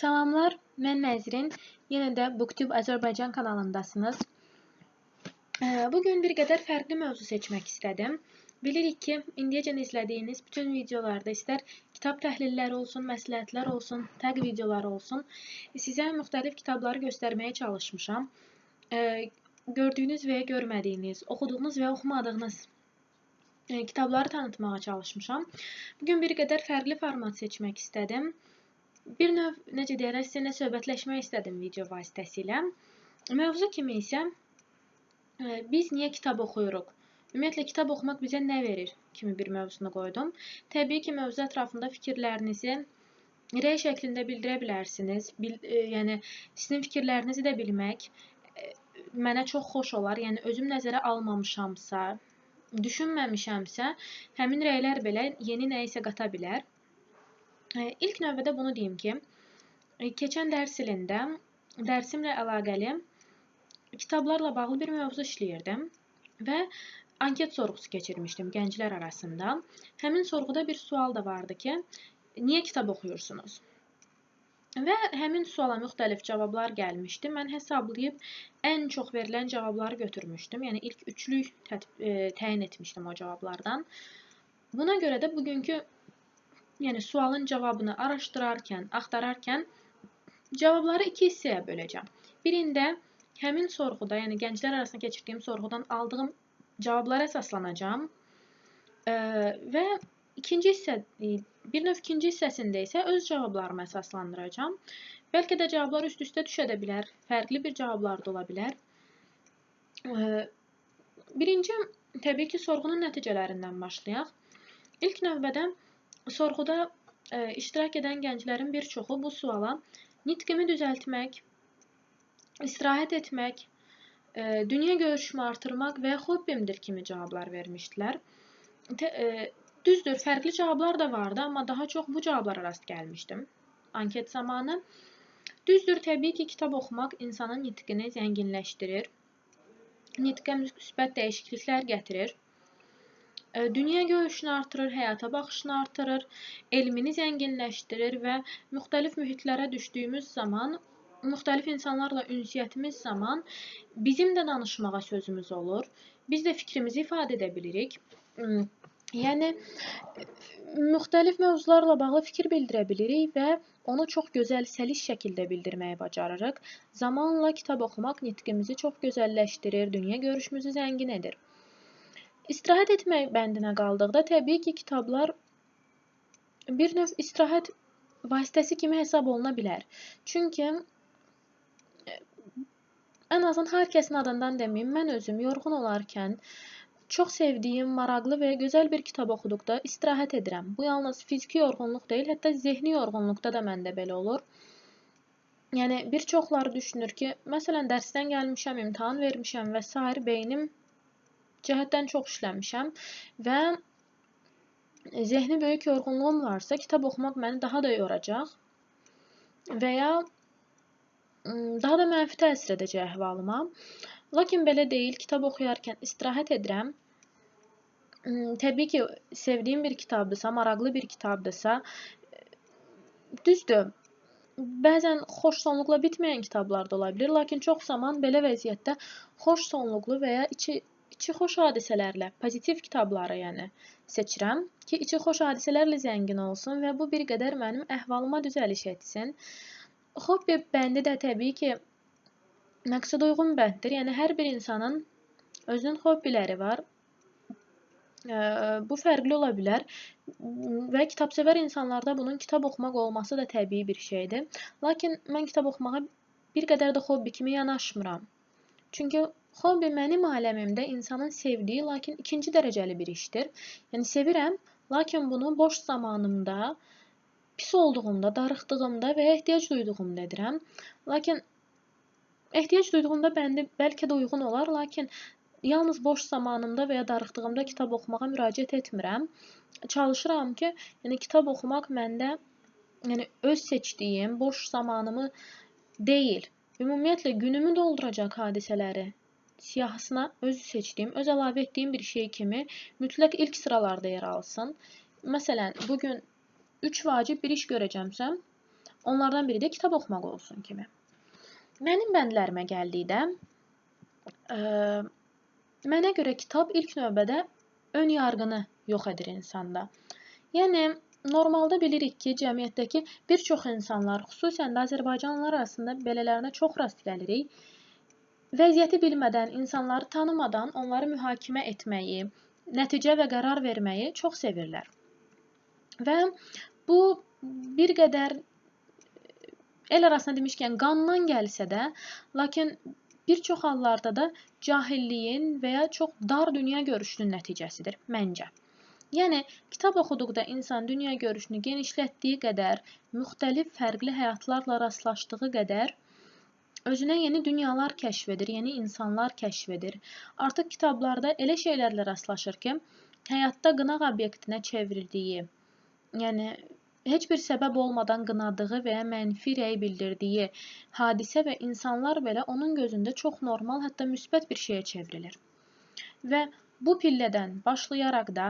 Salamlar, mən Nəzrin. Yenə də Booktube Azərbaycan kanalındasınız. Bugün bir qədər fərqli mövzu seçmək istədim. Bilirik ki, indiyəcən izlədiyiniz bütün videolarda istər kitab təhlilləri olsun, məsləhətlər olsun, təq videolar olsun, sizə müxtəlif kitabları göstərməyə çalışmışam. Gördüyünüz və ya görmədiyiniz, oxuduğunuz və oxumadığınız kitabları tanıtmağa çalışmışam. Bugün bir qədər fərqli format seçmək istədim. Bir növ, necə deyərək, sizinlə söhbətləşmək istədim video vasitəsilə. Mövzu kimi isə biz niyə kitab oxuyuruq? Ümumiyyətlə, kitab oxumaq bizə nə verir kimi bir mövzunu qoydum. Təbii ki, mövzu ətrafında fikirlərinizi rəy şəklində bildirə bilərsiniz. Yəni, sizin fikirlərinizi də bilmək mənə çox xoş olar. Yəni, özüm nəzərə almamışamsa, düşünməmişəmsə, həmin rəylər belə yeni nə isə qata bilər. İlk növbədə bunu deyim ki, keçən dərs ilində dərsimlə əlaqəli kitablarla bağlı bir mövzu işləyirdim və anket sorğusu keçirmişdim gənclər arasında. Həmin sorğuda bir sual da vardı ki, niyə kitab oxuyursunuz? Və həmin suala müxtəlif cavablar gəlmişdi. Mən hesablayıb ən çox verilən cavabları götürmüşdüm. Yəni, ilk üçlük təyin etmişdim o cavablardan. Buna görə də bugünkü sualın cavabını araşdırarkən, axtararkən cavabları iki hissəyə böləcəm. Birində həmin sorğuda, yəni gənclər arasında keçirdiyim sorğudan aldığım cavablara əsaslanacağam və ikinci hissəsində isə öz cavablarımı əsaslandıracağam. Bəlkə də cavablar üst-üstə düşə də bilər, fərqli bir cavablar da ola bilər. Birinci, təbii ki, sorğunun nəticələrindən başlayaq. İlk növbədə sorğuda iştirak edən gənclərin bir çoxu bu suala nitqimi düzəltmək, istirahət etmək, dünya görüşümü artırmaq və hobbimdir kimi cavablar vermişdilər. Düzdür, fərqli cavablar da vardı, amma daha çox bu cavablara rast gəlmişdim anket zamanı. Düzdür, təbii ki, kitab oxumaq insanın nitqini zənginləşdirir, nitqə müsbət dəyişikliklər gətirir. Dünya görüşünü artırır, həyata baxışını artırır, elmini zənginləşdirir və müxtəlif mühitlərə düşdüyümüz zaman, müxtəlif insanlarla ünsiyyətimiz zaman bizim də danışmağa sözümüz olur. Biz də fikrimizi ifadə edə bilirik. Yəni, müxtəlif mövzularla bağlı fikir bildirə bilirik və onu çox gözəl, səlis şəkildə bildirməyi bacarırıq. Zamanla kitab oxumaq nitqimizi çox gözəlləşdirir, dünya görüşümüzü zəngin edir. İstirahət etmək bəndinə qaldıqda, təbii ki, kitablar bir növ istirahət vasitəsi kimi hesab oluna bilər. Çünki ən azından hər kəsin adından deməyim, mən özüm yorğun olarkən çox sevdiyim, maraqlı və gözəl bir kitab oxuduqda istirahət edirəm. Bu yalnız fiziki yorğunluq deyil, hətta zehni yorğunluqda da məndə belə olur. Yəni, bir çoxları düşünür ki, məsələn, dərsdən gəlmişəm, imtahan vermişəm və s. beynim cəhətdən çox işləmişəm və zehni böyük yorğunluğum varsa, kitab oxumaq məni daha da yoracaq və ya daha da mənfi təsir edəcək əhvalıma. Lakin belə deyil, kitab oxuyarkən istirahət edirəm. Təbii ki, sevdiyim bir kitabdırsa, maraqlı bir kitabdırsa, düzdür, bəzən xoş sonluqla bitməyən kitablar da ola bilir, lakin çox zaman belə vəziyyətdə xoş sonluqlu və ya içi xoş hadisələrlə, pozitiv kitabları seçirəm ki, içi xoş hadisələrlə zəngin olsun və bu bir qədər mənim əhvalıma düzəliş etsin. Hobbi bəndi də təbii ki, məqsəd uyğun bənddir. Yəni, hər bir insanın özünün hobbiləri var. Bu fərqli ola bilər və kitabsevər insanlarda bunun kitab oxumaq olması da təbii bir şeydir. Lakin mən kitab oxumağa bir qədər də hobbi kimi yanaşmıram. Çünki hobbi mənim aləmimdə insanın sevdiyi, lakin ikinci dərəcəli bir işdir. Yəni, sevirəm, lakin bunu boş zamanımda, pis olduğumda, darıxdığımda və ya ehtiyac duyduğumda edirəm. Lakin ehtiyac duyduğumda bəndi bəlkə də uyğun olar, lakin yalnız boş zamanımda və ya darıxdığımda kitab oxumağa müraciət etmirəm. Çalışıram ki, kitab oxumaq məndə öz seçdiyim, boş zamanımı deyil, ümumiyyətlə günümü dolduracaq hadisələri siyahısına özü seçdiyim, öz əlavə etdiyim bir şey kimi mütləq ilk sıralarda yer alsın. Məsələn, bugün 3 vacib bir iş görəcəmsəm, Onlardan biri də kitab oxumaq olsun kimi. Mənim bəndlərimə gəldikdə, mənə görə kitab ilk növbədə ön yarğını yox edir insanda. Yəni, normalda bilirik ki, cəmiyyətdəki bir çox insanlar, xüsusən də Azərbaycanlılar arasında belələrinə çox rast gəlirik. Vəziyyəti bilmədən, insanları tanımadan onları mühakimə etməyi, nəticə və qərar verməyi çox sevirlər. Və bu bir qədər el arasında demişkən qandan gəlsə də, lakin bir çox hallarda da cahilliyin və ya çox dar dünya görüşünün nəticəsidir, məncə. Yəni, kitab oxuduqda insan dünya görüşünü genişlətdiyi qədər, müxtəlif fərqli həyatlarla rastlaşdığı qədər, özünə yeni dünyalar kəşf edir, yeni insanlar kəşf edir. Artıq kitablarda elə şeylərlə rastlaşır ki, həyatda qınaq obyektinə çevrildiyi, yəni heç bir səbəb olmadan qınadığı və ya mənfi rəy bildirdiyi hadisə və insanlar belə onun gözündə çox normal, hətta müsbət bir şeyə çevrilir. Və bu pillədən başlayaraq da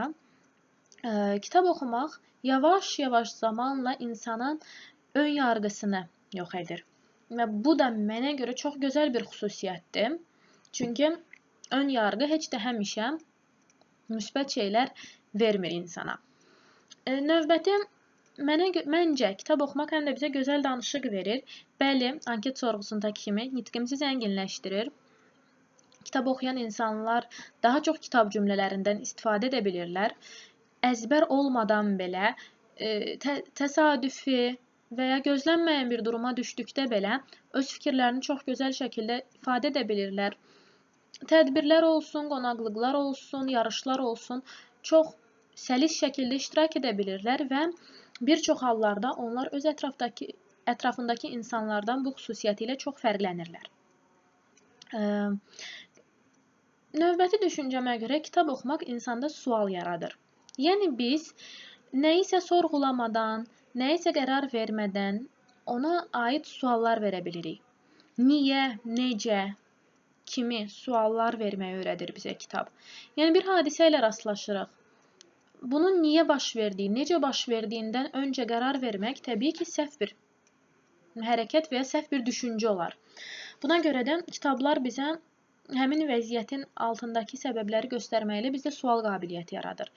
kitab oxumaq yavaş-yavaş zamanla insanın ön yarğısını yox edir. Və bu da mənə görə çox gözəl bir xüsusiyyətdir. Çünki ön yarğı heç də həmişə müsbət şeylər vermir insana. Növbəti, məncə kitab oxumaq həm də bizə gözəl danışıq verir. Bəli, anket sorğusundakı kimi nitqimizi zənginləşdirir. Kitab oxuyan insanlar daha çox kitab cümlələrindən istifadə edə bilirlər. Əzbər olmadan belə təsadüfi və ya gözlənməyən bir duruma düşdükdə belə öz fikirlərini çox gözəl şəkildə ifadə edə bilirlər. Tədbirlər olsun, qonaqlıqlar olsun, yarışlar olsun, çox səlis şəkildə iştirak edə bilirlər və bir çox hallarda onlar öz ətrafındakı insanlardan bu xüsusiyyəti ilə çox fərqlənirlər. Növbəti düşüncəmə görə kitab oxumaq insanda sual yaradır. Yəni biz nəyisə sorğulamadan, nəyisə qərar vermədən ona aid suallar verə bilirik. Niyə, necə kimi suallar verməyi öyrədir bizə kitab. Yəni bir hadisə ilə rastlaşırıq. Bunun niyə baş verdiyi, necə baş verdiyindən öncə qərar vermək təbii ki, səhv bir hərəkət və ya səhv bir düşüncə olar. Buna görə də kitablar bizə həmin vəziyyətin altındakı səbəbləri göstərməklə bizdə sual qabiliyyəti yaradır.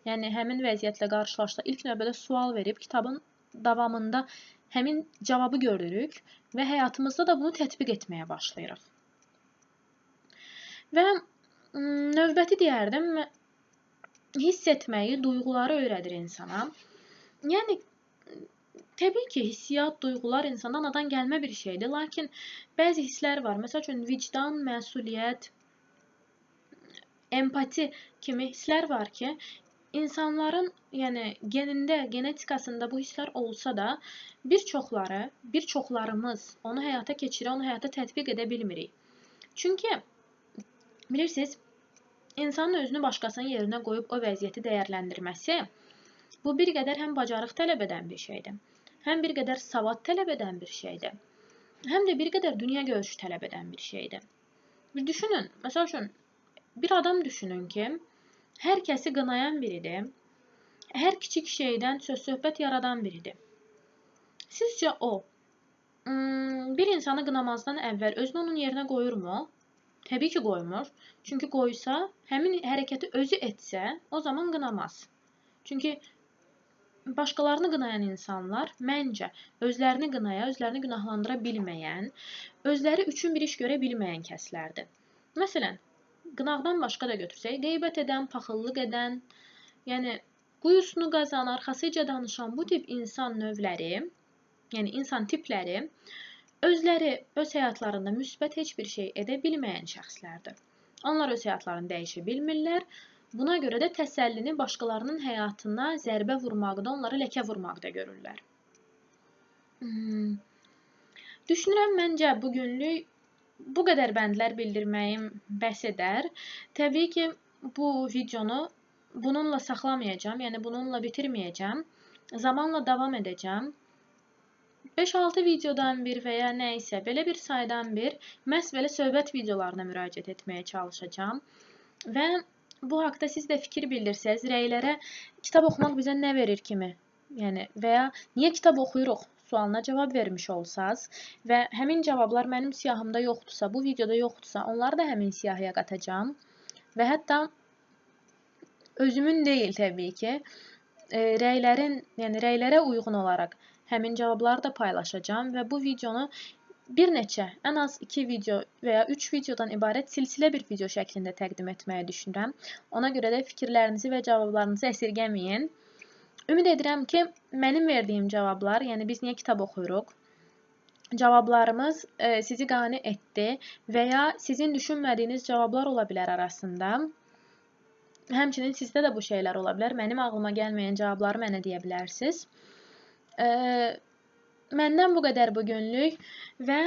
Yəni, həmin vəziyyətlə qarşılaşda ilk növbədə sual verib, kitabın davamında həmin cavabı görürük və həyatımızda da bunu tətbiq etməyə başlayırıq. Və növbəti deyərdim, hiss etməyi, duyğuları öyrədir insana. Yəni, təbii ki, hissiyat, duyğular insandan anadan gəlmə bir şeydir, lakin bəzi hisslər var. Məsəl üçün, vicdan, məsuliyyət, empati kimi hisslər var ki, insanların genində, genetikasında bu hisslər olsa da, bir çoxlarımız onu həyata keçirə, onu həyata tətbiq edə bilmirik. Çünki, bilirsiniz, insanın özünü başqasının yerinə qoyub o vəziyyəti dəyərləndirməsi, bu bir qədər həm bacarıq tələb edən bir şeydir, həm bir qədər savad tələb edən bir şeydir, həm də bir qədər dünya görüşü tələb edən bir şeydir. Bir düşünün, məsəl üçün, bir adam düşünün ki, hər kəsi qınayan biridir, hər kiçik şeydən söz-söhbət yaradan biridir. Sizcə o, bir insanı qınamazdan əvvəl özünü onun yerinə qoyurmu? Təbii ki, qoymur. Çünki qoysa, həmin hərəkəti özü etsə, o zaman qınamaz. Çünki başqalarını qınayan insanlar, məncə, özlərini qınaya, özlərini günahlandıra bilməyən, özləri üçün bir iş görə bilməyən kəslərdir. Məsələn, qınaqdan başqa da götürsək, qeybət edən, paxıllıq edən, yəni quyusunu qazan, arxasıca danışan bu tip insan növləri, yəni insan tipləri, özləri öz həyatlarında müsbət heç bir şey edə bilməyən şəxslərdir. Onlar öz həyatlarını dəyişə bilmirlər. Buna görə də təsəllini başqalarının həyatına zərbə vurmaqda, onlara ləkə vurmaqda görürlər. Düşünürəm, məncə bugünlük bu qədər bəndlər bildirməyim bəs edər. Təbii ki, bu videonu bununla saxlamayacağım, yəni bununla bitirməyəcəm. Zamanla davam edəcəm. 5-6 videodan bir və ya nə isə, belə bir saydan bir, məhz belə söhbət videolarına müraciət etməyə çalışacağam. Və bu haqda siz də fikir bildirsəz, rəylərə kitab oxumaq bizə nə verir kimi, yəni və ya niyə kitab oxuyuruq sualına cavab vermiş olsaz və həmin cavablar mənim siyahımda yoxdursa, bu videoda yoxdursa, onları da həmin siyahıya qatacağam və hətta özümün deyil təbii ki, rəylərə uyğun olaraq həmin cavabları da paylaşacağam və bu videonu bir neçə, ən az 2 video və ya 3 videodan ibarət silsilə bir video şəklində təqdim etməyi düşünürəm. Ona görə də fikirlərinizi və cavablarınızı əsirgəməyin. Ümid edirəm ki, mənim verdiyim cavablar, yəni biz niyə kitab oxuyuruq, cavablarımız sizi qane etdi və ya sizin düşünmədiyiniz cavablar ola bilər arasında. Həmçinin sizdə də bu şeylər ola bilər. Mənim ağlıma gəlməyən cavabları mənə deyə bilərsiniz. Məndən bu qədər bugünlük və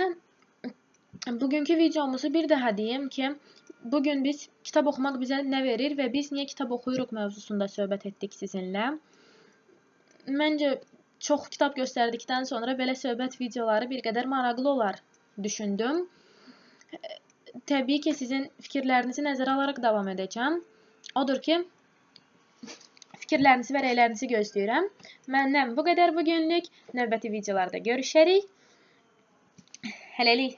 bugünkü videomuzu bir daha deyim ki, bugün biz kitab oxumaq bizə nə verir və biz niyə kitab oxuyuruq mövzusunda söhbət etdik sizinlə. Məncə, çox kitab göstərdikdən sonra belə söhbət videoları bir qədər maraqlı olar düşündüm. Təbii ki, sizin fikirlərinizi nəzərə alaraq davam edəcəm. Odur ki, fikirlərinizi və rəylərinizi gözləyirəm. Məndən bu qədər bugünlük. Növbəti videolarda görüşərik. Hələlik.